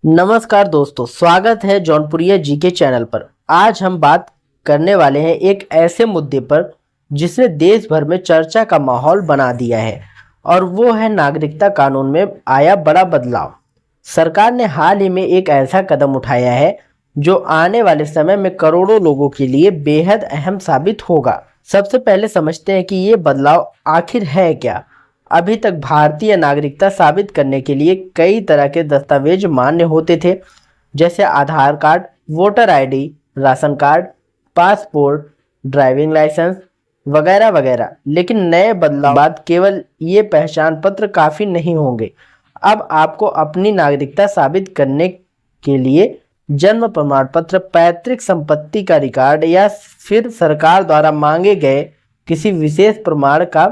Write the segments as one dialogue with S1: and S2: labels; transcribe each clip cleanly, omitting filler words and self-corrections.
S1: नमस्कार दोस्तों, स्वागत है जौनपुरिया जीके चैनल पर। आज हम बात करने वाले हैं एक ऐसे मुद्दे पर जिसने देश भर में चर्चा का माहौल बना दिया है और वो है नागरिकता कानून में आया बड़ा बदलाव। सरकार ने हाल ही में एक ऐसा कदम उठाया है जो आने वाले समय में करोड़ों लोगों के लिए बेहद अहम साबित होगा। सबसे पहले समझते हैं कि ये बदलाव आखिर है क्या। अभी तक भारतीय नागरिकता साबित करने के लिए कई तरह के दस्तावेज मान्य होते थे, जैसे Aadhaar card, voter ID, ration card, passport, driving licence वगैरह वगैरह। लेकिन नए बदलाव बाद केवल ये पहचान पत्र काफ़ी नहीं होंगे। अब आपको अपनी नागरिकता साबित करने के लिए जन्म प्रमाण पत्र, पैतृक संपत्ति का रिकॉर्ड या फिर सरकार द्वारा मांगे गए किसी विशेष प्रमाण का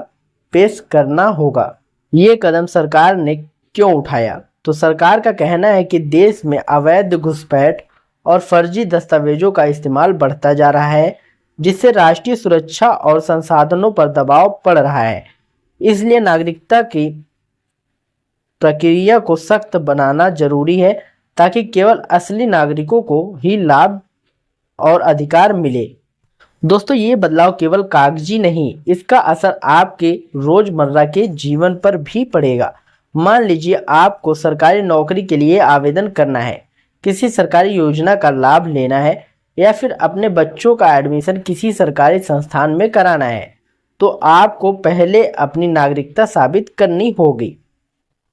S1: पेश करना होगा। ये कदम सरकार ने क्यों उठाया? तो सरकार का कहना है कि देश में अवैध घुसपैठ और फर्जी दस्तावेजों का इस्तेमाल बढ़ता जा रहा है, जिससे राष्ट्रीय सुरक्षा और संसाधनों पर दबाव पड़ रहा है। इसलिए नागरिकता की प्रक्रिया को सख्त बनाना जरूरी है ताकि केवल असली नागरिकों को ही लाभ और अधिकार मिले। दोस्तों, ये बदलाव केवल कागजी नहीं, इसका असर आपके रोजमर्रा के जीवन पर भी पड़ेगा। मान लीजिए आपको सरकारी नौकरी के लिए आवेदन करना है, किसी सरकारी योजना का लाभ लेना है या फिर अपने बच्चों का एडमिशन किसी सरकारी संस्थान में कराना है, तो आपको पहले अपनी नागरिकता साबित करनी होगी।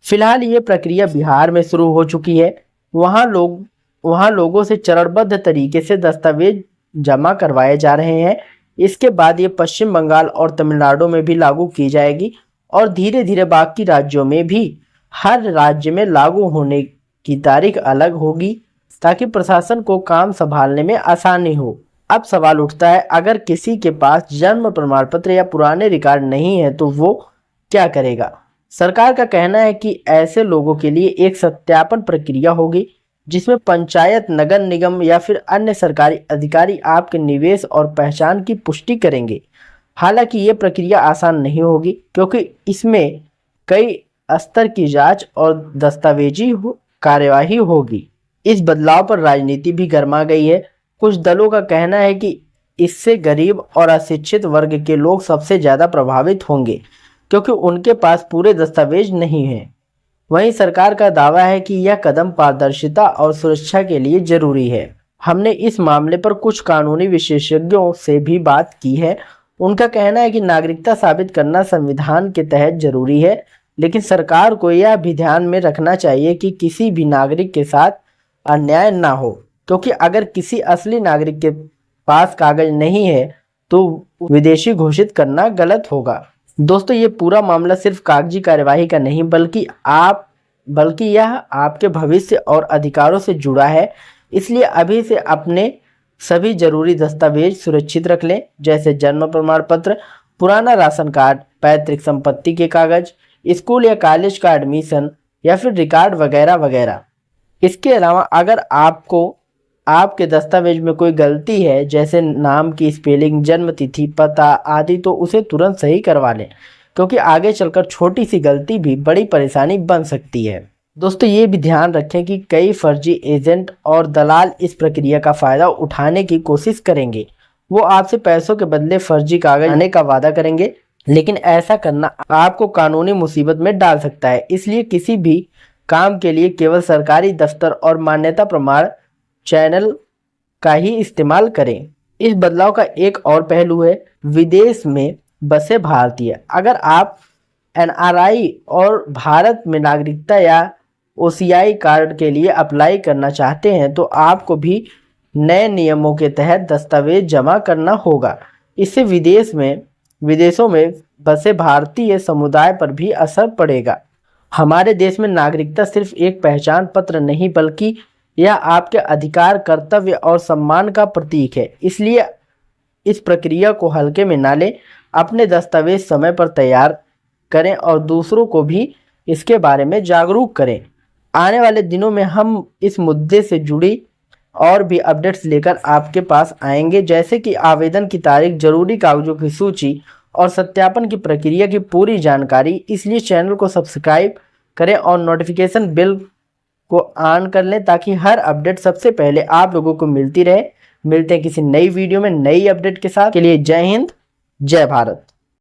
S1: फिलहाल ये प्रक्रिया बिहार में शुरू हो चुकी है। वहाँ लोगों से चरणबद्ध तरीके से दस्तावेज जमा करवाए जा रहे हैं। इसके बाद ये पश्चिम बंगाल और तमिलनाडु में भी लागू की जाएगी और धीरे धीरे बाकी राज्यों में भी। हर राज्य में लागू होने की तारीख अलग होगी ताकि प्रशासन को काम संभालने में आसानी हो। अब सवाल उठता है, अगर किसी के पास जन्म प्रमाण पत्र या पुराने रिकॉर्ड नहीं है तो वो क्या करेगा? सरकार का कहना है कि ऐसे लोगों के लिए एक सत्यापन प्रक्रिया होगी जिसमें पंचायत, नगर निगम या फिर अन्य सरकारी अधिकारी आपके निवेश और पहचान की पुष्टि करेंगे। हालांकि ये प्रक्रिया आसान नहीं होगी क्योंकि इसमें कई स्तर की जांच और दस्तावेजी कार्यवाही होगी। इस बदलाव पर राजनीति भी गर्मा गई है। कुछ दलों का कहना है कि इससे गरीब और अशिक्षित वर्ग के लोग सबसे ज़्यादा प्रभावित होंगे क्योंकि उनके पास पूरे दस्तावेज नहीं हैं। वहीं सरकार का दावा है कि यह कदम पारदर्शिता और सुरक्षा के लिए जरूरी है। हमने इस मामले पर कुछ कानूनी विशेषज्ञों से भी बात की है। उनका कहना है कि नागरिकता साबित करना संविधान के तहत जरूरी है, लेकिन सरकार को यह भी ध्यान में रखना चाहिए कि किसी भी नागरिक के साथ अन्याय ना हो, क्योंकि अगर किसी असली नागरिक के पास कागज नहीं है तो विदेशी घोषित करना गलत होगा। दोस्तों, ये पूरा मामला सिर्फ कागजी कार्यवाही का नहीं बल्कि यह आपके भविष्य और अधिकारों से जुड़ा है। इसलिए अभी से अपने सभी जरूरी दस्तावेज सुरक्षित रख लें, जैसे जन्म प्रमाण पत्र, पुराना राशन कार्ड, पैतृक संपत्ति के कागज, स्कूल या कॉलेज का एडमिशन या फिर रिकॉर्ड वगैरह वगैरह। इसके अलावा अगर आपको आपके दस्तावेज में कोई गलती है, जैसे नाम की स्पेलिंग, जन्म तिथि, पता आदि, तो उसे तुरंत सही करवा लें, क्योंकि आगे चलकर छोटी सी गलती भी बड़ी परेशानी बन सकती है। दोस्तों, ये भी ध्यान रखें कि कई फर्जी एजेंट और दलाल इस प्रक्रिया का फ़ायदा उठाने की कोशिश करेंगे। वो आपसे पैसों के बदले फर्जी कागज आने का वादा करेंगे, लेकिन ऐसा करना आपको कानूनी मुसीबत में डाल सकता है। इसलिए किसी भी काम के लिए केवल सरकारी दफ्तर और मान्यता प्रमाण चैनल का ही इस्तेमाल करें। इस बदलाव का एक और पहलू है विदेश में बसे भारतीय। अगर आप एनआरआई और भारत में नागरिकता या ओसीआई कार्ड के लिए अप्लाई करना चाहते हैं तो आपको भी नए नियमों के तहत दस्तावेज जमा करना होगा। इससे विदेशों में बसे भारतीय समुदाय पर भी असर पड़ेगा। हमारे देश में नागरिकता सिर्फ एक पहचान पत्र नहीं, बल्कि यह आपके अधिकार, कर्तव्य और सम्मान का प्रतीक है। इसलिए इस प्रक्रिया को हल्के में ना लें। अपने दस्तावेज समय पर तैयार करें और दूसरों को भी इसके बारे में जागरूक करें। आने वाले दिनों में हम इस मुद्दे से जुड़ी और भी अपडेट्स लेकर आपके पास आएंगे, जैसे कि आवेदन की तारीख, जरूरी कागजों की सूची और सत्यापन की प्रक्रिया की पूरी जानकारी। इसलिए चैनल को सब्सक्राइब करें और नोटिफिकेशन बेल को ऑन कर लें ताकि हर अपडेट सबसे पहले आप लोगों को मिलती रहे। मिलते हैं किसी नई वीडियो में नई अपडेट के साथ। के लिए जय हिंद, जय भारत।